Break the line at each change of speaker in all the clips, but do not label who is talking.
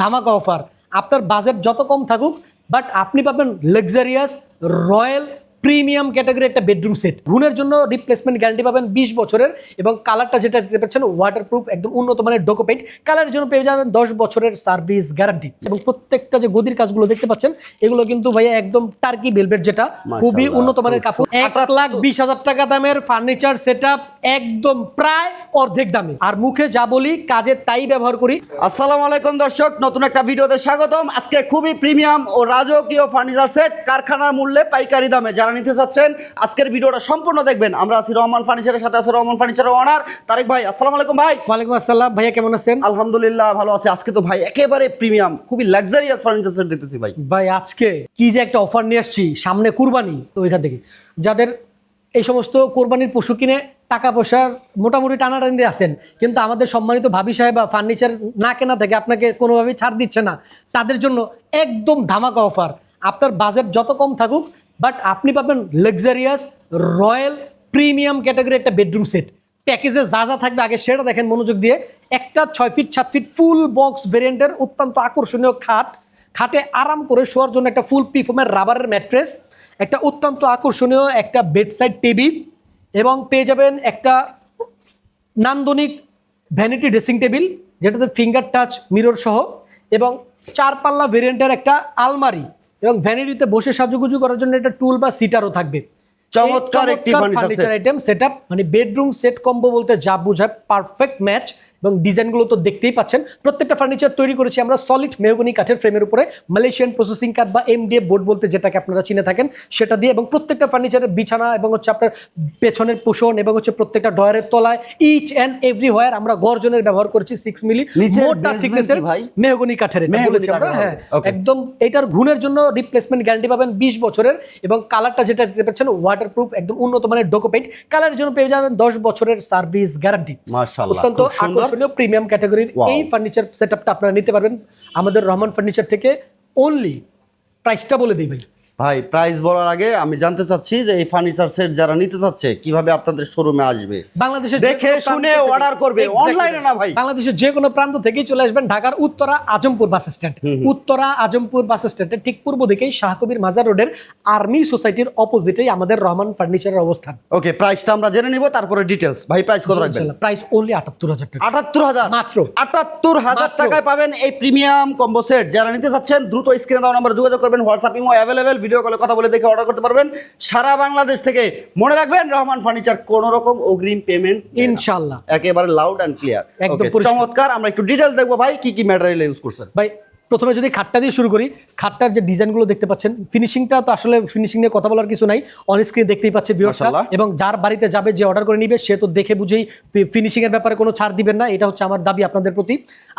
ধামাকা অফার। আপনার বাজেট যত কম থাকুক, বাট আপনি পাবেন লাক্সারিয়াস রয়্যাল প্রিমিয়াম ক্যাটাগরি একটা বেডরুম সেট। ঘুণের জন্য রিপ্লেসমেন্ট গ্যারান্টি পাবেন 20 বছরের, এবং কালারটা যেটা দিতে পারছেন ওয়াটারপ্রুফ, একদম উন্নত মানের ডোকো পেইন্ট কালারের জন্য পেয়ে যাবেন 10 বছরের সার্ভিস গ্যারান্টি। এবং প্রত্যেকটা যে গদির কাজগুলো দেখতে পাচ্ছেন এগুলো কিন্তু ভাইয়া একদম টার্কি ভেলভেট, যেটা খুবই উন্নত মানের কাপড়। 1,20,000 টাকা দামের ফার্নিচার সেটআপ একদম প্রায় অর্ধেক দামে। আর মুখে যা বলি কাজে তাই ব্যবহার করি।
আসসালামু আলাইকুম দর্শক, নতুন একটা ভিডিওতে স্বাগতম। আজকে খুবই প্রিমিয়াম ও রাজকীয় ফার্নিচার সেট কারখানার মূল্যে পাইকারি দামে যারা নিতে চাচ্ছেন আজকের ভিডিওটা সম্পূর্ণ দেখবেন। আমরা আছি রহমান ফার্নিচারের সাথে, আছে রহমান ফার্নিচারের ওনার তারেক ভাই। আসসালামু আলাইকুম ভাই।
ওয়ালাইকুম আসসালাম ভাইয়া, কেমন আছেন?
আলহামদুলিল্লাহ ভালো আছে। আজকে তো ভাই একেবারে প্রিমিয়াম খুবই লাক্সারিয়াস ফার্নিচার সেট দিতেছি ভাই।
ভাই আজকে কি যে একটা অফার নিয়ে আসছি, সামনে কুরবানি, তো ওইখান থেকে যাদের এই সমস্ত কোরবানির পশু কিনে টাকা পয়সার মোটামুটি টানাটানি দিয়ে আছেন, কিন্তু আমাদের সম্মানিত ভাবি সাহেবা ফার্নিচার না কেনা থেকে আপনাকে কোনোভাবেই ছাড় দিচ্ছে না, তাদের জন্য একদম ধামাকা অফার। আপনার বাজেট যত কম থাকুক, বাট আপনি পাবেন লাক্সারিয়াস রয়্যাল প্রিমিয়াম ক্যাটাগরি একটা বেডরুম সেট। প্যাকেজে যা যা থাকবে আগে সেটা দেখেন মনোযোগ দিয়ে। একটা 6 ফিট 7 ফিট ফুল বক্স ভেরিয়েন্টের অত্যন্ত আকর্ষণীয় খাটে আরাম করে শোয়ার জন্য একটা ফুল পিফর্মের রাবারের ম্যাট্রেস, একটা অত্যন্ত আকর্ষণীয় একটা বেডসাইড টেবিল, এবং পেয়ে যাবেন একটা নান্দনিক ভ্যানিটি ড্রেসিং টেবিল যেটাতে ফিঙ্গার টাচ মিরর সহ, এবং 4 পাল্লা ভেরিয়েন্টের একটা আলমারি, এবং ভ্যানিটিতে বসে সাজুগুজু করার জন্য একটা টুল বা সিটারও থাকবে।
চমৎকার একটি
ফার্নিচার আইটেম সেটআপ, মানে বেডরুম সেট কম্বো বলতে যা বোঝায় পারফেক্ট ম্যাচ। এবং ডিজাইনগুলো তো দেখতেই পাচ্ছেন। প্রত্যেকটা ফার্নিচার তৈরি করেছি আমরা সলিড মেহগনি কাঠের ফ্রেমের উপরে, মালয়েশিয়ান প্রসেসিং কাঠ বা এমডিএফ বোর্ড বলতে যেটাকে আপনারা চিনে থাকেন সেটা দিয়ে। এবং প্রত্যেকটা ফার্নিচারের বিছানা এবং হচ্ছে আপনার পেছনের পোষণ এবং হচ্ছে প্রত্যেকটা ডয়ারের তলায় ইচ অ্যান্ড এভরিওয়্যার আমরা গর্জনের ব্যবহার করেছি 6 মিলি মোটা থিকনেসের মেহগনি কাঠের। এটা বলেছি আমরা, হ্যাঁ একদম। এটার ঘুণের জন্য রিপ্লেসমেন্ট গ্যারান্টি পাবেন 20 বছরের, এবং কালারটা যেটা দিতে পারছেন ওয়াটারপ্রুফ, একদম উন্নত মানের ডোকো পেইন্ট কালারের জন্য পেয়ে যাবেন 10 বছরের সার্ভিস গ্যারান্টি।
মাশাআল্লাহ,
অত্যন্ত আকর্ষণীয় প্রিমিয়াম ক্যাটাগরির এই ফার্নিচার সেটআপটা আপনারা নিতে পারবেন আমাদের রহমান ফার্নিচার থেকে। অনলি প্রাইসটা বলে দিই ভাই।
ভাই প্রাইস বলার আগে আমি জানতে চাচ্ছি যে এই ফার্নিচার সেট যারা নিতে চাচ্ছে কিভাবে আপনাদের শোরুমে আসবে,
বাংলাদেশের
দেখে শুনে অর্ডার করবে, অনলাইনে না ভাই।
বাংলাদেশের যে কোনো প্রান্ত থেকেই চলে আসবেন ঢাকার উত্তরা আজমপুর বাস স্ট্যান্ড। উত্তরা আজমপুর বাস স্ট্যান্ডের ঠিক পূর্ব দিকেই শাহকবির মাজার রোডের আর্মি সোসাইটির অপোজিটেই আমাদের রহমান ফার্নিচারের অবস্থান।
ওকে, প্রাইসটা আমরা জেনে নিব, তারপরে ডিটেইলস। ভাই প্রাইস কত রাখবেন?
প্রাইস অনলি 78,000 টাকা।
78,000
মাত্র
78,000 টাকায় পাবেন এই প্রিমিয়াম কম্বো সেট। যারা নিতে চাচ্ছেন দ্রুত স্ক্রিনে দেওয়া নম্বরে যোগাযোগ করবেন। হোয়াটসঅ্যাপ ইমো অ্যাভেলেবেল, ভিডিও কলে কথা বলে দেখে অর্ডার করতে পারবেন সারা বাংলাদেশ থেকে। মনে রাখবেন রহমান ফার্নিচার কোন রকম অগ্রিম পেমেন্ট
ইনশাআল্লাহ,
একেবারে লাউড এন্ড ক্লিয়ার।
একদম
চমৎকার। আমরা একটু ডিটেইলস দেখবো ভাই, কি কি ম্যাটেরিয়াল ইউজ করছেন।
ভাই প্রথমে যদি খাটটা দিয়ে শুরু করি, খাটটার যে ডিজাইনগুলো দেখতে পাচ্ছেন, ফিনিশিংটা তো আসলে ফিনিশিং নিয়ে কথা বলার কিছু নাই, অন স্ক্রিন দেখতেই পাচ্ছে ভিউয়ার্সরা। এবং যার বাড়িতে যাবে, যে অর্ডার করে নিবে, সে তো দেখে বুঝেই ফিনিশিং এর ব্যাপারে কোনো ছাড় দিবেন না, এটা হচ্ছে আমার দাবি আপনাদের প্রতি।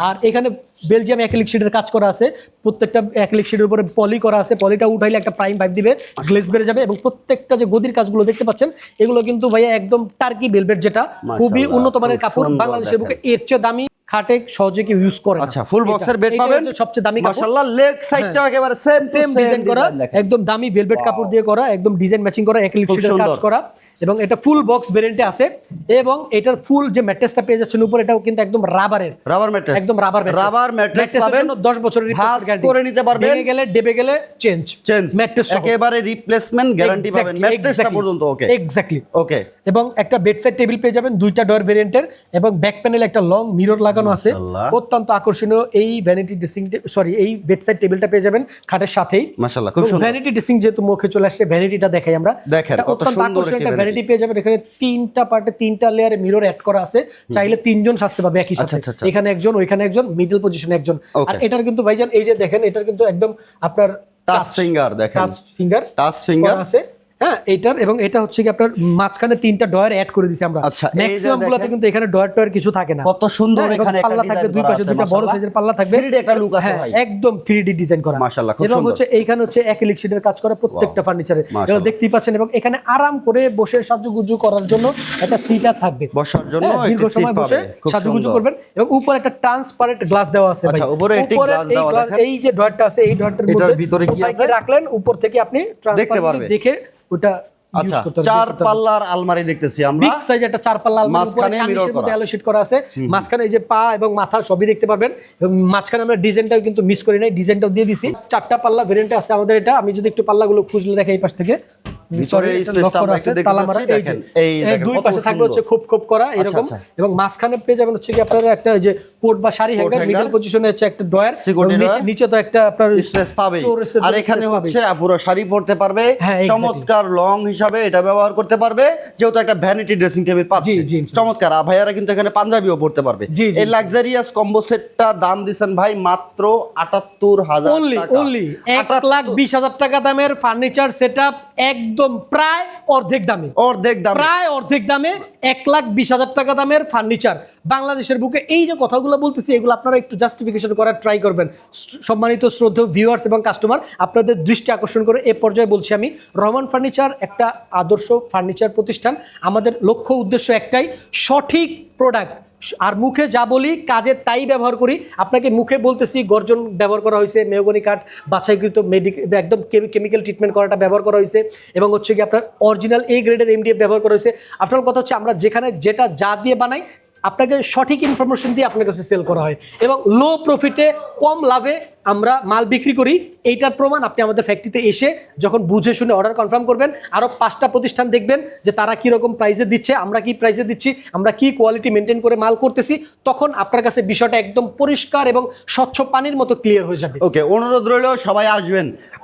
আর এখানে বেলজিয়াম অ্যাক্রিলিক শিটের কাজ করা আছে, প্রত্যেকটা অ্যাক্রিলিক শিটের উপরে পলি করা আছে। পলিটা উঠাইলে একটা প্রাইম ভাইব দিবে, গ্লেজ বেড়ে যাবে। এবং প্রত্যেকটা যে গদির কাজগুলো দেখতে পাচ্ছেন এগুলো কিন্তু ভাইয়া একদম টার্কি ভেলভেট, যেটা খুবই উন্নত মানের কাপড়। বাংলাদেশের বুকে এর চেয়ে দামি খাটে সহজে কি ইউজ করে।
আচ্ছা, ফুল বক্সের বেড পাবেন,
সবচেয়ে দামি কাপড়।
মাশাআল্লাহ, লেগ সাইডটাও একেবারে সেম
ডিজাইন করা, একদম দামি ভেলভেট কাপড় দিয়ে করা, একদম ডিজাইন ম্যাচিং করা, অ্যাক্রিলিক শিটের কাজ করা। এবং এটা ফুল বক্স ভেরিয়েন্টে আছে, এবং এটার ফুল যে ম্যাট্রেসটা পেয়ে যাচ্ছেন উপরে, এটাও কিন্তু একদম রাবার ম্যাট্রেস, একদম রাবার ম্যাট্রেস পাবেন। 10 বছরের রিপ্লেসমেন্ট গ্যারান্টি
করে নিতে পারবেন,
ভেঙে গেলে ডেবে গেলে চেঞ্জ
ম্যাট্রেস একেবারে রিপ্লেসমেন্ট গ্যারান্টি পাবেন ম্যাট্রেসটা পর্যন্ত। ওকে
এক্স্যাক্টলি
ওকে।
এবং একটা বেডসাইড টেবিল পেয়ে যাবেন 2টা ডয়ার ভেরিয়েন্টের, এবং ব্যাক প্যানেলে একটা লং মিরর লাগানো আছে। অত্যন্ত আকর্ষণীয় এই ভ্যানিটি ড্রেসিং, এই বেডসাইড টেবিলটা পেয়ে যাবেন খাটের সাথেই।
মাশাআল্লাহ, খুব সুন্দর।
ভ্যানিটি ড্রেসিং যেহেতু মুখে চলে আসছে, ভ্যানিটিটা দেখাই আমরা।
দেখেন কত সুন্দর একটা
ভ্যানিটি পেয়ে যাবেন। এখানে 3টা পার্টে 3টা লেয়ারে মিরর অ্যাড করা আছে, চাইলে 3জন সাজতে পারবে একই সাথে। এখানে একজন, ওইখানে একজন, মিডল পজিশনে একজন। আর এটার কিন্তু ভাইজান এই যে দেখেন, এটার কিন্তু একদম আপনার
টাচ ফিঙ্গার, দেখেন টাচ ফিঙ্গার
আছে। হ্যাঁ, এটার এবং এটা হচ্ছে কি আপনার মাঝখানে 3টা ডয়ার অ্যাড করে দিয়েছি আমরা।
আচ্ছা,
ম্যাক্সিমাম গুলোতে কিন্তু এখানে ডয়ার কিছু থাকে না।
কত সুন্দর এখানে একটা
পাল্লা থাকবে, দুই পাশে দুটো বড় সাইজের পাল্লা থাকবে,
3D একটা লুক আছে ভাই,
একদম 3D ডিজাইন করা।
মাশাআল্লাহ, খুব
এবং
সুন্দর।
হচ্ছে এইখানে হচ্ছে অ্যাক্রিলিক শিটের কাজ করা প্রত্যেকটা ফার্নিচারে, এগুলো দেখতেই পাচ্ছেন। এবং এখানে আরাম করে বসে সাজুগুজু করার জন্য একটা সিটার থাকবে,
বসার জন্য
দীর্ঘ সময় বসে সাজুগুজু করবেন। এবং উপরে একটা ট্রান্সপারেন্ট গ্লাস দেওয়া আছে ভাই।
আচ্ছা, উপরে একটি গ্লাস দেওয়া, দেখেন
এই যে ডয়ারটা আছে, এই ডয়ারটার মধ্যে
ভিতরে কি আছে
রাখলেন, উপর থেকে আপনি
দেখতে পারবেন,
দেখে ওটা
আচ্ছা, চার পাল্লার আলমারি দেখতেছি আমরা,
বিগ সাইজ একটা চার পাল্লা আলমারি,
মাঝখানে মিরর করা,
অ্যালো শীট করা আছে, মাঝখানে এই যে পা এবং মাথা সবই দেখতে পারবেন, এবং মাঝখানে আমরা ডিজাইনটাও কিন্তু মিস করি নাই, ডিজাইনটাও দিয়ে দিছি। চারটা পাল্লা ভেরিয়েন্টে আছে আমাদের এটা। আমি যদি একটু পাল্লাগুলো খুঁজলে দেখে এই পাশ থেকে
ভিতরের স্পেসটা আমরা একটু দেখতে পাচ্ছি, দেখেন এই দেখেন
দুই
কত
পাশে থাকবে হচ্ছে
সুন্দর।
খোপ করা এরকম, এবং মাঝখানে পেয়ে যাবেন হচ্ছে কি আপনারা একটা যে কোট বা শাড়ি হ্যাঙ্গার, মিডল পজিশনে হচ্ছে একটা ড্রয়ার, নিচে তো একটা আপনার
স্পেস পাবে।
storage
আর এখানে হচ্ছে পুরো শাড়ি পরতে পারবে,
হ্যাঁ, exactly।
চমৎকার লং হিসাবে এটা ব্যবহার করতে পারবে, যেহেতু একটা ভ্যানিটি ড্রেসিং টেবিল পাচ্ছে,
জি, জি,
চমৎকার। আর ভাইয়ারা কিন্তু এখানে পাঞ্জাবিও পরতে পারবে।
জি, জি।
এই লাক্সারিয়াস কম্বো সেটটা দাম দিবেন ভাই মাত্র ৭৮,০০০ টাকা।
অনলি ১,২০,০০০ টাকা দামের ফার্নিচার সেটআপ, একদম প্রায় অর্ধেক দামে,
অর্ধেক দাম,
প্রায় অর্ধেক দামে ১,২০,০০০ টাকা দামের ফার্নিচার বাংলাদেশের বুকে। এই যে কথাগুলো বলতেছি এগুলো আপনারা একটু জাস্টিফিকেশন করার ট্রাই করবেন। সম্মানিত শ্রদ্ধেয় ভিউয়ার্স এবং কাস্টমার, আপনাদের দৃষ্টি আকর্ষণ করে এ পর্যায়ে বলছি আমি, রহমান ফার্নিচার একটা আদর্শ ফার্নিচার প্রতিষ্ঠান। আমাদের লক্ষ্য উদ্দেশ্য একটাই, সঠিক প্রোডাক্ট। আর মুখে যা বলি কাজে তাই ব্যবহার করি। আপনাকে মুখে বলতেছি গর্জন ব্যবহার করা হয়েছে, মেহগনি কাঠ বাছাইকৃত একদম কেমিক্যাল ট্রিটমেন্ট করাটা ব্যবহার করা হয়েছে, এবং হচ্ছে কি আপনার অরিজিনাল A গ্রেডের MDF ব্যবহার করা হয়েছে। আফটার কথা হচ্ছে আমরা যেখানে যেটা যা দিয়ে বানাই আপনাকে সঠিক ইনফরমেশন দিয়ে আপনার কাছে সেল করা হয়, এবং লো প্রফিটে কম লাভে আমরা মাল বিক্রি করি। এইটার প্রমাণ আপনি আমাদের ফ্যাক্টরিতে এসে যখন বুঝে শুনে অর্ডার কনফার্ম করবেন, আরও 5টা প্রতিষ্ঠান দেখবেন যে তারা কীরকম প্রাইসে দিচ্ছে, আমরা কি প্রাইসে দিচ্ছি, আমরা কি কোয়ালিটি মেনটেন করে মাল করতেছি, তখন আপনার কাছে বিষয়টা একদম পরিষ্কার এবং স্বচ্ছ পানির মতো ক্লিয়ার হয়ে যাবে।
ওকে, অনুরোধ রইল সবাই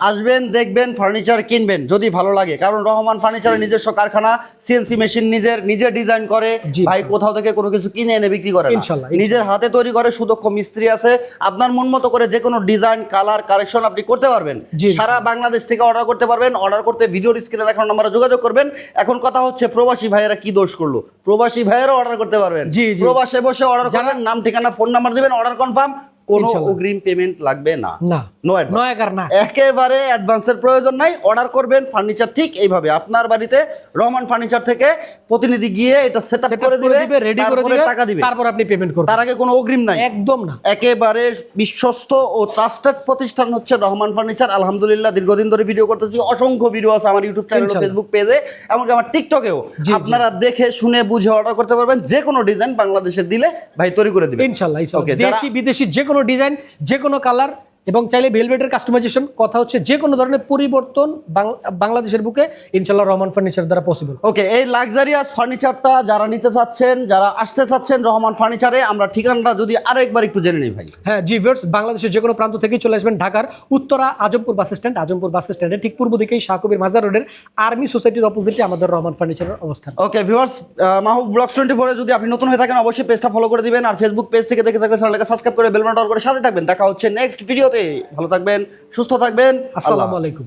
আসবেন, দেখবেন, ফার্নিচার কিনবেন যদি ভালো লাগে। কারণ রহমান ফার্নিচারের নিজস্ব কারখানা, CNC মেশিন নিজে ডিজাইন করে ভাই, কোথাও থেকে কোনো কিছু কিনে এনে বিক্রি করে না,
ইনশাআল্লাহ
নিজের হাতে তৈরি করে, সুদক্ষ মিস্ত্রি আছে। আপনার মন মতো করে যে কোনো ডিজাইন, কালার, কারেকশন আপনি করতে পারবেন। সারা বাংলাদেশ থেকে অর্ডার করতে পারবেন। অর্ডার করতে ভিডিওর স্ক্রিনে দেখানো নম্বরে যোগাযোগ করবেন। এখন কথা হচ্ছে প্রবাসী ভাইয়েরা কি দোষ করলো, প্রবাসী ভাইয়েরা অর্ডার করতে পারবেন। প্রবাসে বসে অর্ডার করবেন, নাম ঠিকানা ফোন নাম্বার দিবেন, অর্ডার কনফার্ম, কোনো অগ্রিম পেমেন্ট লাগবে না, একেবারে অ্যাডভান্সের প্রয়োজন নাই। অর্ডার করবেন ফার্নিচার ঠিক এইভাবে আপনার বাড়িতে রহমান ফার্নিচার থেকে প্রতিনিধি গিয়ে এটা সেটআপ করে দিবে, রেডি করে দিবে, টাকা দিবে,
তারপর আপনি পেমেন্ট করবেন।
তার আগে কোনো অগ্রিম নাই, একদম না। একেবারে বিশ্বস্ত ও ট্রাস্টেড প্রতিষ্ঠান হচ্ছে রহমান ফার্নিচার। আলহামদুলিল্লাহ দীর্ঘদিন ধরে ভিডিও করতেছি, অসংখ্য ভিডিও আছে আমার ইউটিউব চ্যানেল, ফেসবুক পেজে, এমনকি আমার টিকটকেও। আপনারা দেখে শুনে বুঝে অর্ডার করতে পারবেন। যে কোনো ডিজাইন বাংলাদেশের দিলে ভাই তৈরি করে দিবেন ইনশাআল্লাহ।
দেশি বিদেশি যে কোনো ডিজাইন, যে কোনো কালার, এবং চাইলে ভেলভেটের কাস্টমাইজেশন। কথা হচ্ছে যে কোনো ধরনের পরিবর্তন বাংলাদেশের বুকে ইনশাআল্লাহ রহমান ফার্নিচার দ্বারা পসিবল।
ওকে, এই লাক্সারিয়াস ফার্নিচারটা যারা নিতে চাচ্ছেন, যারা আসতে চাচ্ছেন রহমান ফার্নিচারে, আমরা ঠিকানাটা যদি আরেকবার একটু জেনে নিই ভাই।
হ্যাঁ জি ভিউয়ার্স, বাংলাদেশের যে কোনো প্রান্ত থেকে চলে আসবেন ঢাকার উত্তরা আজমপুর বাস স্ট্যান্ডের ঠিক পূর্ব দিকেই শাহকবির মাজার রোডের আর্মি সোসাইটির অপোজিটে আমাদের রহমান ফার্নিচারের অবস্থান।
ওকে ভিউয়ার্স, মাহবুব ব্লগস 24 এ যদি আপনি নতুন হয়ে থাকেন অবশ্যই পেজটা ফলো করে দিবেন, আর ফেসবুক পেজ থেকে দেখে থাকলে চ্যানেলটাকে সাবস্ক্রাইব করে বেল বাটন অন করে সাথে থাকবেন। দেখা হচ্ছে নেক্সট ভিডিওতে। ভালো থাকবেন, সুস্থ থাকবেন,
আসসালামু আলাইকুম।